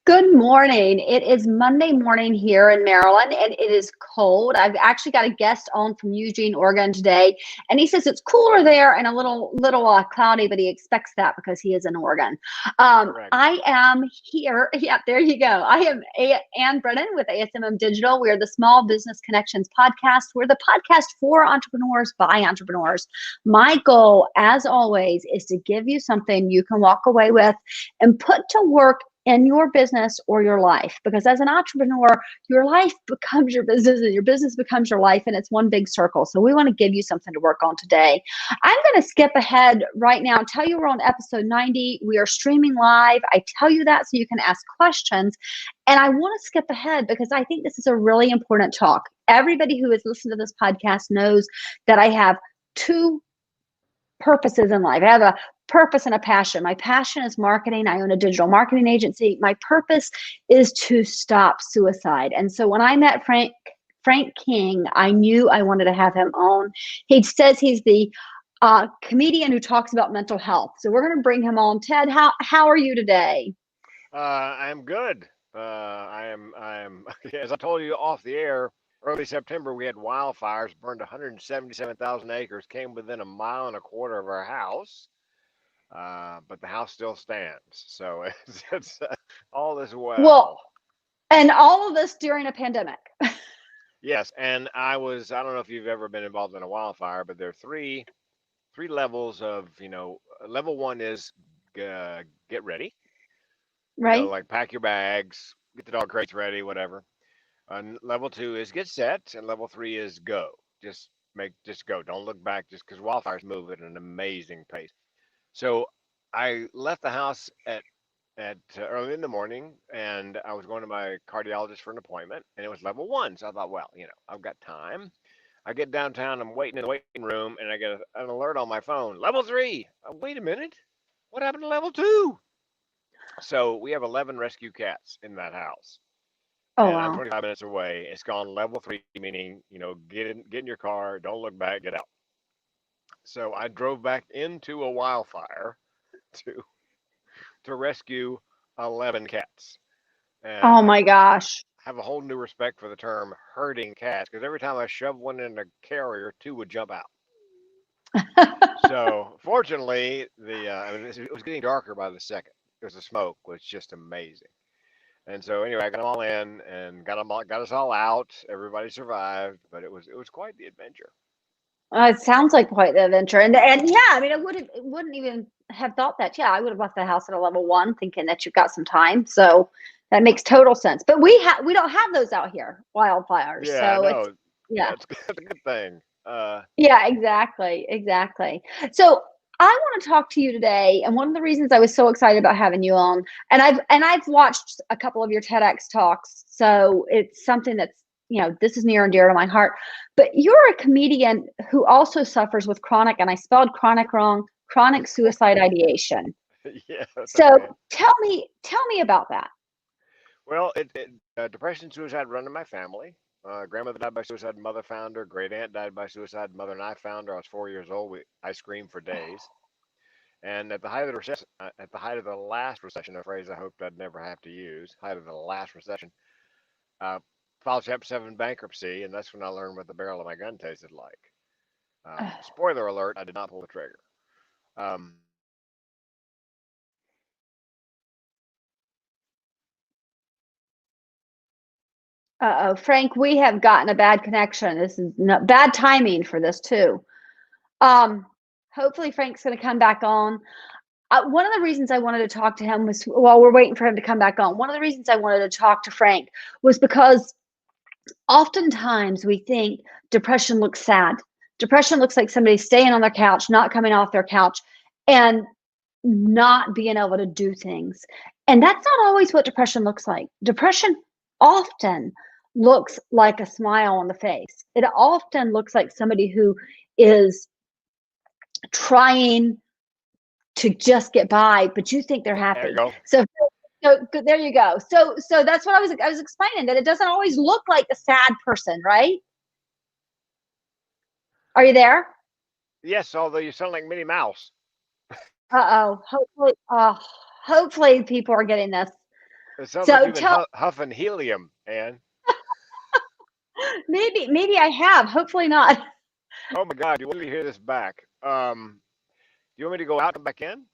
Good morning. It is Monday morning here in Maryland and it is cold. I've actually got a guest on from Eugene, Oregon today, and he says it's cooler there and a little cloudy, but he expects that because he is in Oregon. Correct. I am here. Yeah, there you go. I am Ann Brennan with ASMM Digital. We are the Small Business Connections podcast. We're the podcast for entrepreneurs by entrepreneurs. My goal, as always, is to give you something you can walk away with and put to work in your business or your life. Because as an entrepreneur, your life becomes your business and your business becomes your life, and it's one big circle. So we want to give you something to work on today. I'm going to skip ahead right now and tell you we're on episode 90. We are streaming live. I tell you that so you can ask questions. And I want to skip ahead because I think this is a really important talk. Everybody who has listened to this podcast knows that I have two purposes in life. I have a purpose and a passion. My passion is marketing. I own a digital marketing agency. My purpose is to stop suicide. And so when I met Frank King, I knew I wanted to have him on. He says he's the comedian who talks about mental health. So we're going to bring him on. Ted, how are you today? I'm good. I am, as I told you off the air, early September, we had wildfires, burned 177,000 acres, came within a mile and a quarter of our house. But the house still stands. So it's all is Well, well. and all of this during a pandemic. Yes. And I don't know if you've ever been involved in a wildfire, but there are three levels of, level one is get ready, Right? like pack your bags, get the dog crates ready, whatever. Level two is get set, and level three is go. Just go. Don't look back, just because wildfires move at an amazing pace. So I left the house at early in the morning, and I was going to my cardiologist for an appointment, and it was level one. So I thought, well, I've got time. I get downtown, I'm waiting in the waiting room, and I get an alert on my phone. Level three. Wait a minute. What happened to level two? So we have 11 rescue cats in that house, Oh, and I'm wow. 25 minutes away. It's gone level three, meaning get in your car, don't look back, get out. So I drove back into a wildfire to to rescue 11 cats, and Oh I my gosh. have a whole new respect for the term herding cats because every time I shoved one in a carrier, two would jump out. So fortunately, it was getting darker by the second because the smoke was just amazing. And so anyway, I got them all in and got us all out. Everybody survived, but it was quite the adventure. It sounds like quite the adventure, and yeah, I mean, it wouldn't even have thought that. Yeah, I would have left the house at a level one, thinking that you've got some time. So that makes total sense. But we don't have those out here, wildfires. Yeah, I So it's know. yeah, That's a good thing. yeah, exactly. So I want to talk to you today, and one of the reasons I was so excited about having you on, and I've watched a couple of your TEDx talks, so it's something that's this is near and dear to my heart. But you're a comedian who also suffers with chronic, and I spelled chronic wrong, chronic suicide ideation. Yeah, that's So okay. tell me about that. Well, depression, suicide run in my family. Grandmother died by suicide. Mother found her. Great aunt died by suicide. Mother and I found her. I was 4 years old. I screamed for days. And at the height of the last recession, a phrase I hoped I'd never have to use, height of the last recession, uh, filed Chapter 7 bankruptcy, and that's when I learned what the barrel of my gun tasted like. Spoiler alert: I did not pull the trigger. Um, Uh-oh, Frank, we have gotten a bad connection. This is bad timing for this too. Um, Hopefully Frank's going to come back on. One of the reasons I wanted to talk to him was while we're waiting for him to come back on. One of the reasons I wanted to talk to Frank was because oftentimes we think depression looks sad. Depression looks like somebody staying on their couch, not coming off their couch, and not being able to do things. And that's not always what depression looks like. Depression often looks like a smile on the face. It often looks like somebody who is trying to just get by, but you think they're there you happy. go. So there you go. So that's what I was explaining, that it doesn't always look like a sad person, right? Are you there? Yes, although you sound like Minnie Mouse. Uh-oh. Hopefully people are getting this. It sounds like So you've been tell huffing helium, Ann. maybe I have. Hopefully not. Oh my God, you want me to hear this back? Do you want me to go out and come back in?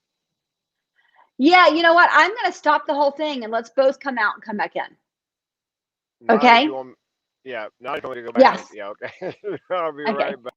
Yeah, you know what? I'm going to stop the whole thing and let's both come out and come back in. Not if Okay? you want. Yeah, not if you want me to go back in. Yes. Yeah, okay. I'll be Okay. right back.